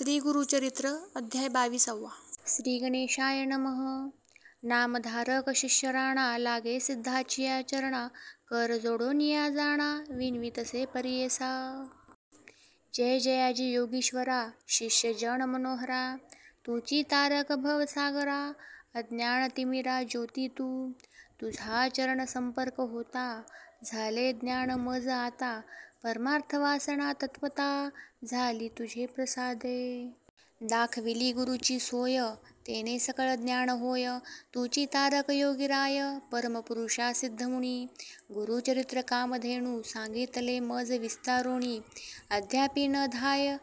श्री गुरुचरित्र अध्याय 22. श्री गणेशाय नमः. नामधारक शिष्य राणा, लागे सिद्धाची चरणा, कर जोडून या जाणा, विनवितसे परियेसा. जय जयाजी योगीश्वरा, शिष्य जन मनोहरा, तुची तारक भव सागरा, अज्ञान तिमिरा ज्योती तू. तुझा चरण संपर्क होता, झाले ज्ञान मज आता, परमार्थ वासना तत्वता, झाली तुझे प्रसादे. दाखविली गुरुची सोय, तेने सकळ ज्ञान होय, तुची तारक योगीराय, परमपुरुषा सिद्धमुनी. गुरुचरित्र कामधेनू, सांगितले मज विस्तारोणी, अद्यापि न धाय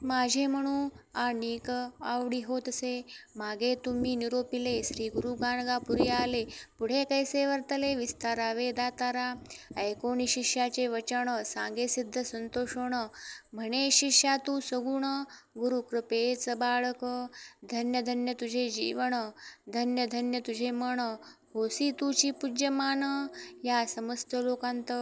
माझे म्हणू, आणिक आवडी होतसे. मागे तुम्ही निरोपिले, श्री गुरु गाणगापुरी आले, पुढे कैसे वर्तले विस्तारावे दातारा. ऐकोनी शिष्याचे वचन, सांगे सिद्ध संतोषोण, म्हणे शिष्या तू सगुण, गुरुकृपेच बाळक. धन्य धन्य तुझे जीवन, धन्य धन्य तुझे मन, होसी तुची पूज्यमान, या समस्त लोकांत.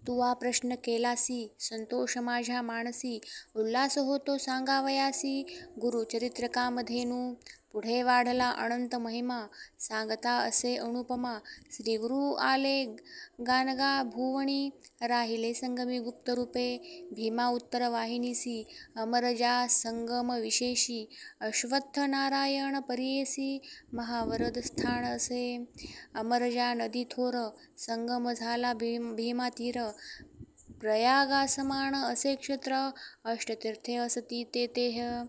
तू हा प्रश्न केलासी, संतोष माझ्या मानसी, उल्हास होतो सांगावयासी. गुरुचरित्र कामधेनू, पुढे वाढला अनंत महिमा, सांगता असे अनुपमा. श्री गुरु आले गाणगा भुवनी, राहिले संगमी गुप्त रूपे, भीमा उत्तर वाहिनीसी, अमरजा संगम विशेषी, अश्वत्थ नारायण परियेसी, महावरद स्थान असे. अमरजा नदी थोर, संगम झाला भीमा तीर, प्रयागासमान असे क्षेत्र, अष्टतीर्थे असती तेह,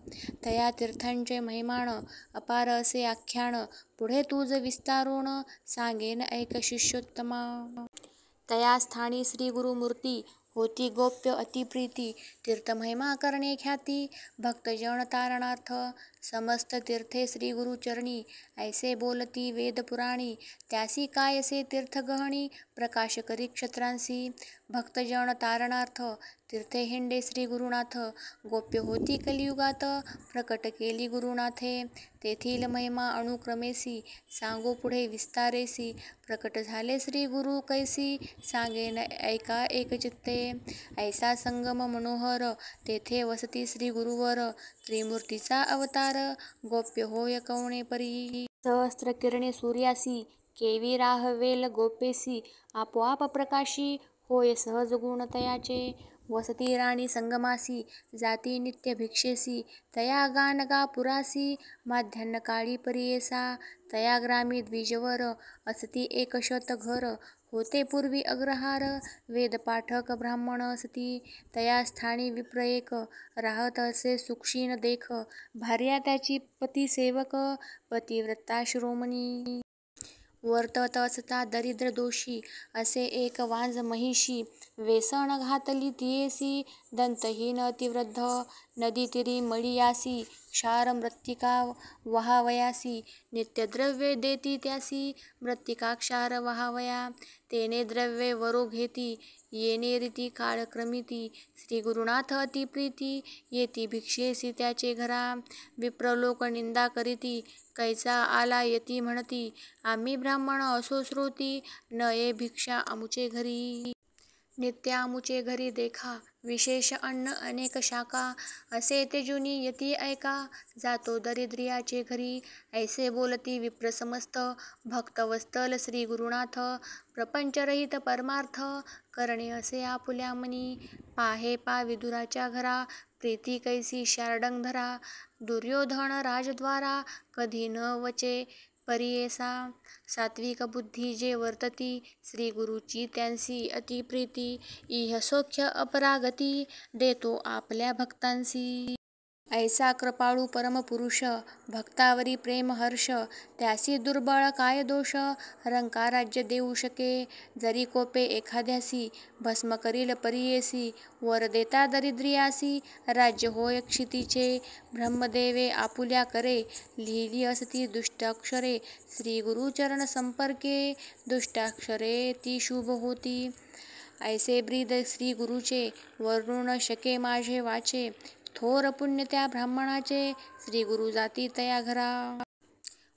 तया तीर्थांचे महिमाण, अपार असे आख्यान, पुढे तुझ विस्तारोण, सांगेन ऐक शिष्योत्तमा. तया स्थानी श्री गुरुमूर्ती, होती गोप्य अतिप्रीती, तीर्थमहिमा करणे ख्याती, भक्तजन तारणार्थ, समस्त तीर्थे श्री गुरुचरणी, ऐसे बोलती वेदपुराणी, त्यासी कायसे तीर्थ गहणी, प्रकाश करी क्षत्रांसी, भक्तजन तारणार्थ, तीर्थे हिंडे श्री गुरुनाथ, गोप्य होती कलियुगात, प्रकट केली गुरुनाथे, तेथील महिमा अनुक्रमेसी, सांगू पुढे विस्तारेसी, प्रकट झाले श्री गुरु कैसी, सांगेन ऐका एकचित्ते. ऐसा संगम मनोहर, तेथे वसती श्री गुरुवर, त्रिमूर्तीचा अवतार, गोप्य होय कवणे परी. सहस्त्र किरणे सूर्यासी, केवी राहवेल गोप्येसी, आपोआप प्रकाशी, होय सहज गुण तयाचे. वसती राणी संगमासी, जाती नित्य भिक्षेसी, तया गाणगा पुरासी, माध्यान्ह काळी परियेसा. तया ग्रामी द्विजवर, असती एक शत घर, होते पूर्वी अग्रहार, वेदपाठक ब्राह्मण असती, तया स्थानी विप्र एक, राहत असे सुक्षीण देख, भार्या त्याची पतिसेवक, पतिव्रता शिरोमणी. वर्तत असता दरिद्र दोषी, असे एक वांज महिषी, वेसण घातली तियेसी, दंतहीन अतिवृद्ध, नदीतीरी मळीयासी, क्षार मृत्तिका वहावयासी, नित्यद्रव्ये देती त्यासी, मृत्तिका क्षार वहावया, तेने द्रव्ये वरो घेती, येणे रीती काळक्रमिती, श्री गुरुनाथ अतिप्रीती, येती भिक्षेसी त्याचे घरा, विप्रलोक निंदा करीती, कैचा आला यती म्हणती, आम्ही ब्राह्मण असो श्रोती, न ये भिक्षा आमुचे घरी. नित्य आमुचे घरी देखा, विशेष अन्न अनेक शाखा, असे तेजुनी यती ऐका, जातो दरिद्रियाचे घरी. ऐसे बोलती विप्र समस्त, भक्त वत्सल श्री गुरुनाथ, प्रपंचरहित परमार्थ, करणे असे आपुल्या मनी. पाहे पा विदुराच्या घरा, प्रीती कैसी शार्दंगधरा, दुर्योधन राजद्वारा, कधी न वचे परियेसा. सात्विक बुद्धी जे वर्तती, श्री गुरुची त्यांसी अतिप्रीती, इह सौख्य अपरागती, देतो आपल्या भक्तांसी. ऐसा कृपाळू परमपुरुष, भक्तावरी प्रेम हर्ष, त्यासी दुर्बळ काय दोष, रंका राज्य देऊ शके, जरी कोपे एखाद्यासी, भस्म करील परियेसी, वर देता दरिद्रियासी, राज्य होय क्षितीचे. ब्रह्मदेवे आपुल्या करे, लिहिली असती दुष्टाक्षरे, श्री गुरुचरण संपर्के, दुष्टाक्षरे ती शुभ होती. ऐसे ब्रीद श्री गुरुचे, वर्णू न शके माझे वाचे, थोर पुण्य त्या ब्राह्मणाचे, श्री गुरु जाती तया घरा.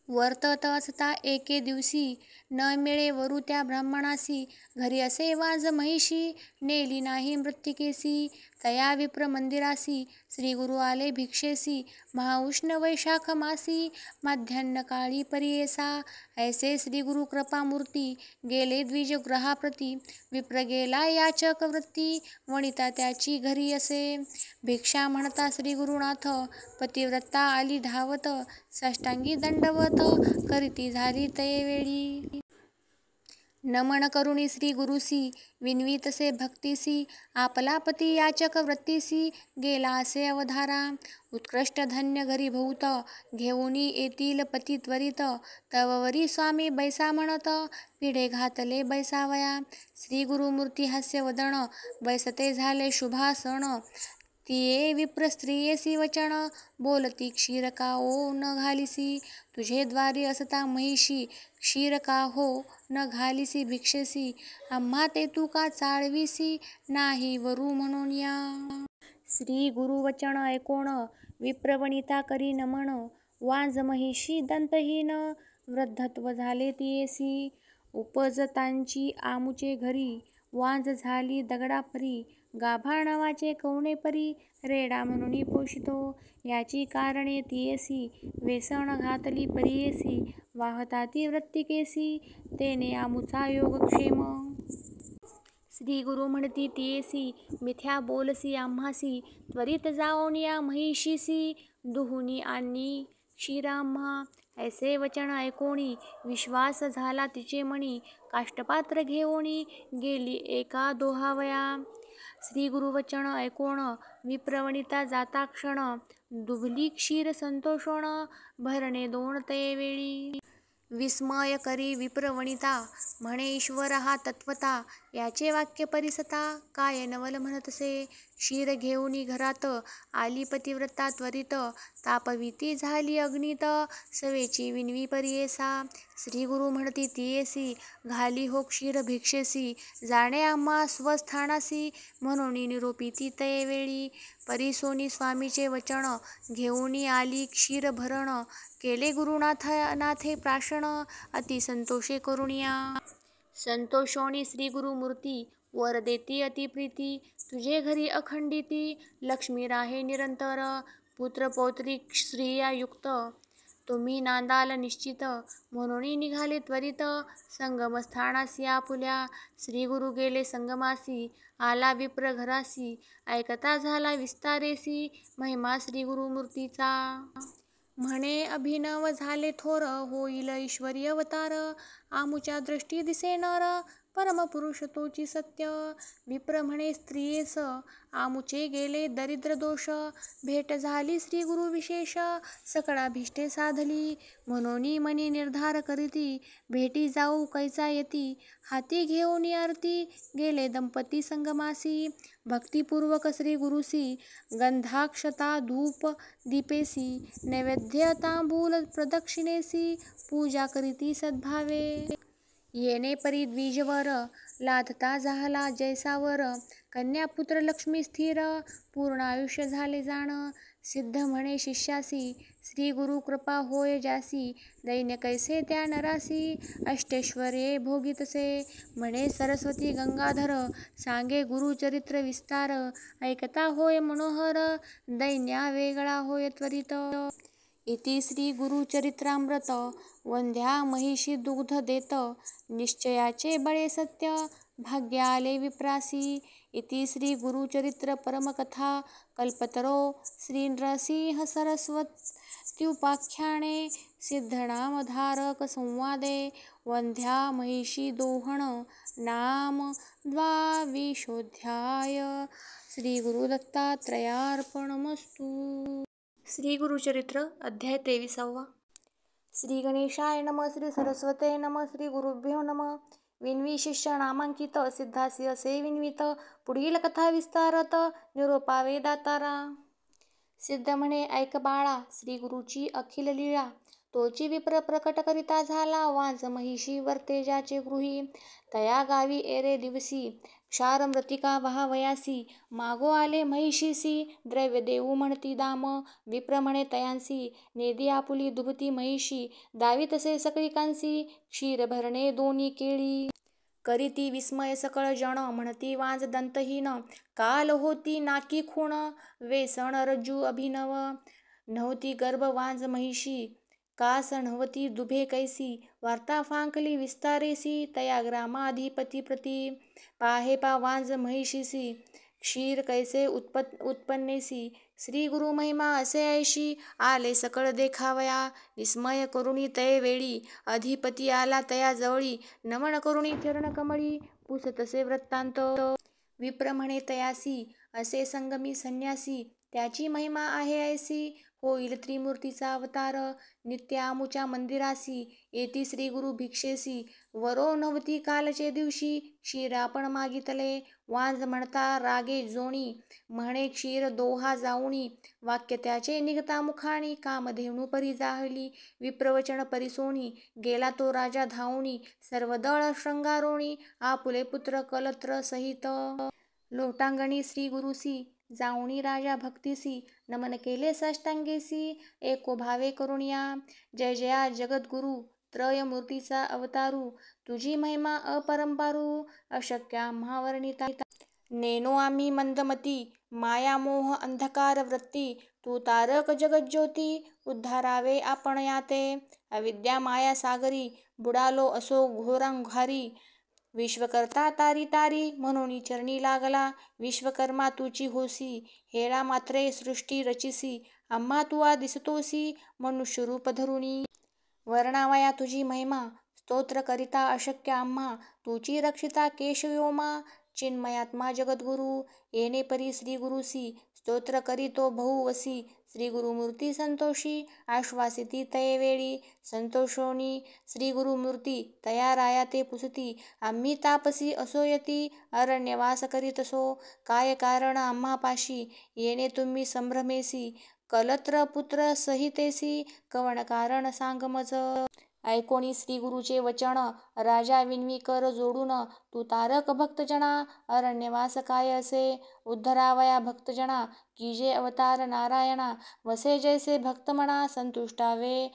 वर्तत असता एके दिवशी, न मिळे वरू त्या ब्राह्मणासी, घरी असे वाज महिषी, नेली नाही मृत्तिकेसी, तया विप्र मंदिरासी श्री गुरु आले भिक्षेसी महाउष्ण वैशाख मासी माध्यान्ह काळी परियेसा ऐसे श्री गुरु कृपा मूर्ती गेले द्विज ग्रहाप्रती विप्र गेला याचक वृत्ती वनिता त्याची घरी असे भिक्षा म्हणता श्री गुरुनाथ पतिव्रता आली धावत साष्टांगी दंडवत करीती झाली तये वेळी नमन करुणी श्री गुरुसी विनवी तसे भक्तीसी आपला पती याचक वृत्तीसी गेला असे अवधारा उत्कृष्ट धन्य घरी बहुत घेऊनी येतील पती त्वरित तववरी स्वामी बैसा म्हणत पिढे घातले बैसावया श्री गुरुमूर्ती हास्य वदन बैसते झाले शुभासण तिये विप्र स्त्रियेसी वचन बोलती क्षीर का ओ न घालिसी तुझे द्वारी असता महिषी क्षीर का हो न घालिसी भिक्षेसी आम्हा ते तू का चाळविसी नाही वरू म्हणून या श्री गुरुवचन ऐकोण विप्रवनिता करी नमन वाज महिषी दंतहीन वृद्धत्व झाले तियेसी उपजतांची आमुचे घरी वाज झाली दगडापरी गाभा नावाचे कवणे परी रेडा म्हणून पोषितो याची कारणे तियेसी वेसण घातली परियेसी वाहता ती वृत्तिकेसी तेने आमुचा योगक्षेम श्री गुरु म्हणती तियेसी मिथ्या बोलसी आम्हासी त्वरित जाऊन या महिषीसी दुहुनी आणि क्षीराम्हा ऐसे वचन ऐकोणी विश्वास झाला तिचे मणी काष्टपात्र घेऊनी गेली एका दोहावया श्री गुरुवचन ऐकोण विप्रवनिता जाता क्षण दुभली क्षीर संतोषण भरणे दोन तये वेळी विस्मय करी विप्रवनिता म्हणे ईश्वर हा तत्वता याचे वाक्य परिसता काय नवल म्हणतसे क्षीर घेऊनी घरात आली पतिव्रता त्वरित तापविती झाली अग्नित सवेची विनवी परियेसा श्री गुरु म्हणती तियेसी घाली हो क्षीर भिक्षेसी जाणे आम्हा स्वस्थानासी म्हणून निरोपिती तये वेळी परिसोनी स्वामीचे वचन घेऊनी आली क्षीर भरण केले गुरुनाथे प्राशन अति संतोषे करुणिया संतोषोणी श्री गुरुमूर्ती वर देती अतिप्रीती तुझे घरी अखंडिती लक्ष्मी राहे निरंतर पुत्र पौत्री स्त्रिया युक्त तुम्ही नांदाल निश्चित म्हणून निघाले त्वरित संगमस्थानासी आपुल्या श्री गुरु गेले संगमासी आला विप्र घरासी ऐकता झाला विस्तारेसी महिमा श्री गुरुमूर्तीचा म्हणे अभिनव झाले थोर होईल ईश्वरी अवतार आमुच्या दृष्टी दिसे नर परमपुरुष तोची सत्य विप्र म्हणे स्त्रियेस आमुचे गेले दरिद्र दोष भेट झाली श्री गुरु विशेष सकळा भिष्टे साधली म्हणून मनी निर्धार करीती भेटी जाऊ कैचा येती हाती घेऊन आरती गेले दंपती संगमासी भक्तिपूर्वक श्री गुरुसी गंधाक्षता धूप दीपेसी नैवेद्य तांबूल प्रदक्षिणेसी पूजा करीती सद्भावे येणे परी द्विजवर लादता झाला जैसावर कन्यापुत्र लक्ष्मी स्थिर पूर्ण आयुष्य झाले जाण सिद्ध म्हणे शिष्यासी श्री गुरु कृपा होय जासी दैन्य कैसे त्या नरासी अष्टैश्वर्ये भोगितसे म्हणे सरस्वती गंगाधर सांगे गुरुचरित्र विस्तार ऐकता होय मनोहर दैन्या वेगळा होय त्वरित इति श्री गुरुचरित्रामृत वंध्या महिषी दुग्ध देत निश्चयाचे बळे सत्य भाग्य आले विप्रासी इति श्री गुरुचरित्र परमकथा कल्पतरो श्री नृसिंह सरस्वत्युपाख्याने सिद्धनामधारक संवादे वंध्या महिषी दोहण नाम द्वाविंशोऽध्याय श्री गुरुदत्तात्रयार्पणमस्तु श्री गुरुचरित्र अध्याय 23. श्री गणेशाय नमः. श्री सरस्वते नमः. श्री गुरुभ्यो नमः. विनवी शिष्य नामांकित सिद्धासी असे विनवित पुढील कथा विस्तारत निरोपावे दातारा. सिद्ध म्हणे ऐक बाळा श्री गुरुची अखिल लीळा तोची विप्र प्रकट करिता झाला वाज महिषी वर्तेजाचे गृही तया गावी एरे दिवसी क्षार मृतिका वहावयासी मागो आले महिषीसी द्रव्य देऊ म्हणती दाम विप्र म्हणे तयांसी नेदी आपुली दुभती महिषी दावी तसे सकळिकांसी क्षीर भरणे दोन्ही केळी करीती विस्मय सकळ जण, म्हणती वांज दंतहीन, काल होती नाकी खूण, वेसण रज्जू अभिनव, नव्हती गर्भ वांज महिषी, कास नव्हती दुभे कैसी, वार्ता फांकली विस्तारेसी, तया ग्रामाधिपती प्रती, पाहे पा वांज महिषीसी, क्षीर कैसे उत्पन्नेसी, श्री गुरु महिमा असे ऐशी, आले सकळ देखावया, विस्मय करुणी तये वेळी, अधिपती आला तया जवळी, नमन करुणी चरण कमळी, पुसतसे वृत्तांत, विप्र म्हणे तयासी, असे संगमी संन्यासी, त्याची महिमा आहे ऐसी, होईल त्रिमूर्तीचा अवतार, नित्य आमुच्या मंदिरासी, येती श्री गुरु भिक्षेसी, वरो नव्हती कालचे दिवशी, क्षीर आपण मागितले, वांज म्हणता रागे जोणी, म्हणे क्षीर दोहा जाऊणी, वाक्य त्याचे निघता मुखाणी, कामधेनू परी जाहली, विप्रवचन परिसोनी, गेला तो राजा धावणी, सर्व दळ शृंगारोणी, आपुले पुत्र कलत्र सहित, लोटांगणी श्री गुरुसी, जाऊणी राजा भक्तीसी, नमन केले साष्टांगेसी, एको भावे करुणिया, जय जया जगद्गुरु, त्रय मूर्तीचा अवतारू, तुझी महिमा अपरंपारू, अशक्य आम्हा वर्णिता, नेनो आम्ही मंदमती, माया मोह अंधकार वृत्ती, तू तारक जगज्योती, उद्धारावे आपण याते, अविद्या माया सागरी, बुडालो असो घोरांघारी, विश्वकर्ता तारी तारी, म्हणून चरणी लागला, विश्वकर्मा तुची होसी, हेळा मात्रे सृष्टी रचिसी, आम्हा तू दिसतोसी, मनुष्य रूप धरुणी, वर्णावया तुझी महिमा, स्तोत्र करिता अशक्य आम्हा, तुची रक्षिता केशव्योमा, चिन्मयात्मा जगद्गुरु, येणे परी श्री गुरुसी, स्तोत्र करीतो बहुवसी, श्री गुरुमूर्ती संतोषी, आश्वासिती तये वेळी, संतोषोनी श्री गुरुमूर्ती, तया राया ते पुसती, आम्ही तापसी असोयती, अरण्यवास करीतसो, काय कारण आम्हा पाशी, येणे तुम्ही संभ्रमेसी, कलत्र पुत्र सहितेसी, कवण कारण सांग मज, ऐकोनी श्री गुरुचे वचन, राजा विनवी कर जोडून, तू तारक भक्तजना, अरण्यवास काय असे, उद्धरावया भक्तजना, कीजे अवतार नारायणा, वसे जैसे भक्त म्हणा, संतुष्टावे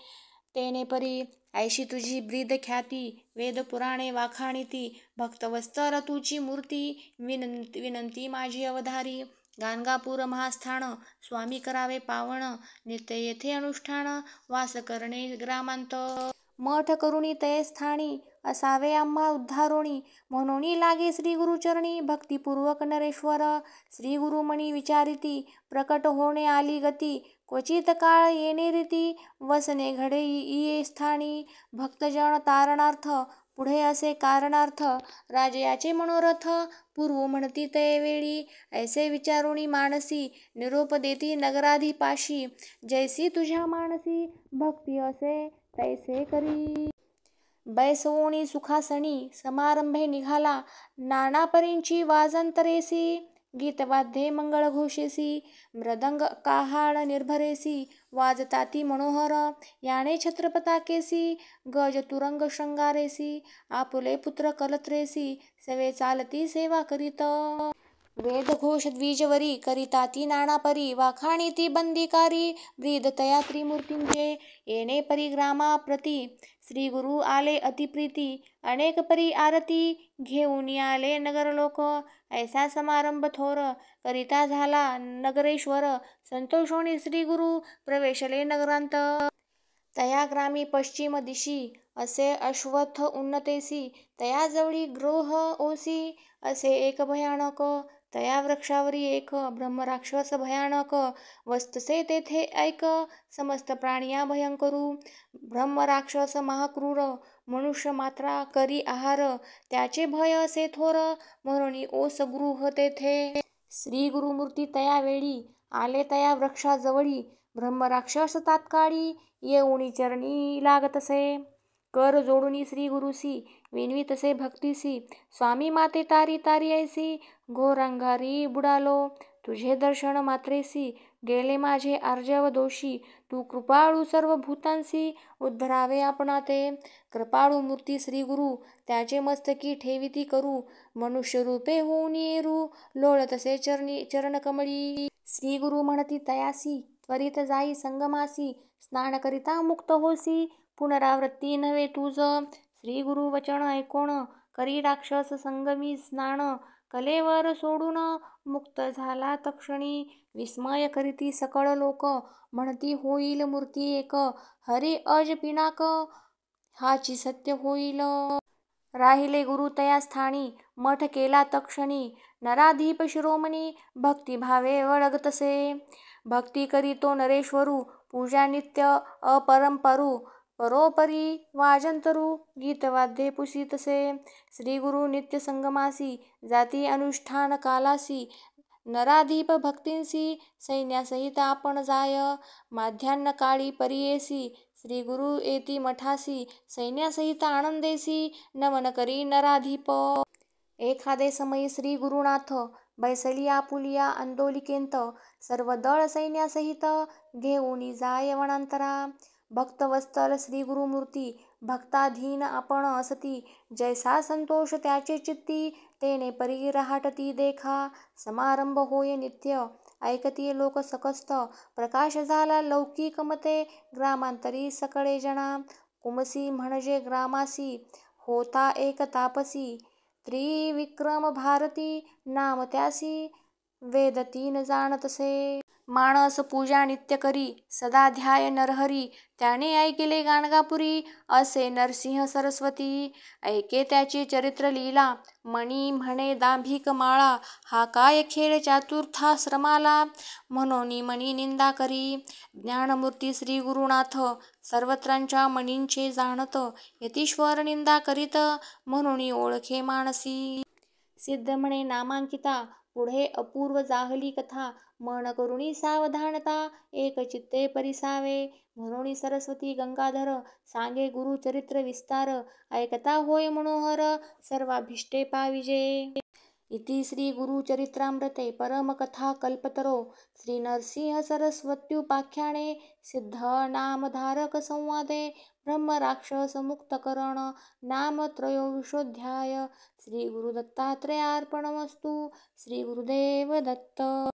तेने परी, ऐशी तुझी ब्रीद ख्याती, वेद पुराणे वाखाणिती, भक्तवस्तर तुची मूर्ती, विनंती माझी अवधारी, गाणगापूर महास्थान, स्वामी करावे पावण, नित्य येथे अनुष्ठान, वास करणे ग्रामांत, मठ करुणी तये स्थानी, असावे आम्हा उद्धारोणी, म्हणून लागे श्री गुरुचरणी, भक्तिपूर्वक नरेश्वर, श्री गुरुमणी विचारिती, प्रकट होणे आली गती, क्वचित काळ येणे रीती, वसने घडे ये स्थानी, भक्तजन तारणार्थ, पुढे असे कारणार्थ, राजयाचे मनोरथ, पूर्व म्हणती तये वेळी, ऐसे विचारुणी मानसी, निरोप देती नगराधिपाशी, जैसी तुझ्या मानसी, भक्ती असे तैसे करी, बैसवोनी सुखासनी, समारंभे निघाला, नाना परींची वाजंतरेसी, गीतवाद्ये मंगळघोषेसी, मृदंग काहाळ निर्भरेसी, वाजताती मनोहर, याने छत्रपताकेसी, गज तुरंग शृंगारेसी, आपुले पुत्र कलत्रेसी, सवे चालती सेवा करीत, वेदघोष द्विजवरी, करिता ती नाना परी, वाखाणी ती बंदीकारी, ब्रीद तया त्रिमूर्तींचे, येणे परी ग्रामाप्रती, श्री गुरु आले अतिप्रीती, अनेक परी आरती, घेऊन आले नगरलोक, ऐसा समारंभ थोर, करिता झाला नगरेश्वर, संतोषोनी श्री गुरु, प्रवेशले नगरांत, तया ग्रामी पश्चिम दिशी, असे अश्वत्थ उन्नतेसी, तया जवळी ग्रोह ओसी, असे एक भयानक, तया वृक्षावरी एक ब्रह्मराक्षस भयानक, वस्तसे तेथे ऐक, समस्त प्राणिया भयंकरू, ब्रह्मराक्षस महाक्रूर, मनुष्य मात्रा करी आहार, त्याचे भय असे थोर, म्हणून ओस गृह तेथे, श्री गुरुमूर्ती तया वेळी, आले तया वृक्षाजवळी, ब्रह्मराक्षस तात्काळी, येऊनी चरणी लागतसे, कर जोडुनी श्री गुरुसी, विनवी तसे भक्तीसी, स्वामी माते तारी तारी ऐसी, घोरांगारी बुडालो, तुझे दर्शन मात्रेसी, गेले माझे आर्जव दोषी, तू कृपाळू सर्व भूतांसी, उद्धरावे आपणा ते, कृपाळू मूर्ती श्री गुरु, त्याचे मस्तकी ठेविती करू, मनुष्य रूपे होऊन येरू, लोळतसे चरणकमळी, श्री गुरु म्हणती तयासी, त्वरित जाई संगमासी, स्नान करिता मुक्त होसी, पुनरावृत्ती नव्हे तुझ, श्री गुरु वचन ऐकोण, करी राक्षस संगमी स्नान, कलेवर सोडून मुक्त झाला तक्षणी. विस्मय करीती सकळ लोक, म्हणती होईल मूर्ती एक. हरी अज पिनाक, हाची सत्य होईल. राहिले गुरु तया स्थानी, मठ केला तक्षणी. नराधीप शिरोमणी, भक्तिभावे वळगतसे. भक्ती करीतो नरेश्वरू, पूजा नित्य अपरंपरू. परोपरी वाजंतरू, गीतवाद्ये पुसितसे. श्री गुरु नित्य संगमासी, जाती अनुष्ठान कालासी. नराधीप भक्तींसी, सैन्यासहित आपण जाय. माध्यान्ह काळी परियेसी, श्री गुरु येती मठासी. सैन्यासहित आनंदेसी, नमन करी नराधीप. एखादे समयी श्री गुरुनाथ, बैसली आपुलिया अंदोलिकेंत. सर्व दळ सैन्यासहित, घेऊनी जाय वनांतरा. भक्तवत्सल श्री गुरुमूर्ती, भक्ताधीन आपण असती. जैसा संतोष त्याचे चित्ती, तेने परी रहाटती देखा. समारंभ होय नित्य, ऐकती लोक सकस्त. प्रकाश झाला लौकिक मते, ग्रामांतरी सकळे जना. कुमसी म्हणजे ग्रामासी, होता एक तापसी. त्रिविक्रम भारती, नाम त्यासी. वेद तीन जाणतसे. माणस पूजा नित्य करी, सदा ध्याय नरहरी. त्याने ऐकिले गाणगापुरी, असे नरसिंह सरस्वती. ऐके त्याची चरित्र लीला, मणी म्हणे दांभिक माळा. हा काय खेळ चतुर्थाश्रमाला, म्हणून मणी निंदा करी. ज्ञानमूर्ती श्री गुरुनाथ, सर्वत्रांच्या मणींचे जाणत. यतीश्वर निंदा करीत, म्हणून ओळखे मानसी. सिद्ध म्हणे नामांकिता, पुढे अपूर्व जाहली कथा. मन करुणी सावधानता, एक चित्ते परिसावे. म्हणून सरस्वती गंगाधर, सांगे गुरु चरित्र विस्तार. ऐकता होय मनोहर, सर्वाभीष्टे पाविजे. इति श्री गुरुचरित्रामृते परमकथा कल्पतरो. श्री नरसिंह सरस्वत्युपाख्याने, सिद्ध नामधारक संवादे. ब्रह्म राक्षस मुक्तकरण, नाम त्रयोविंशोऽध्याय. श्री गुरुदत्तात्रेयार्पणमस्तु. श्री गुरुदेव दत्त.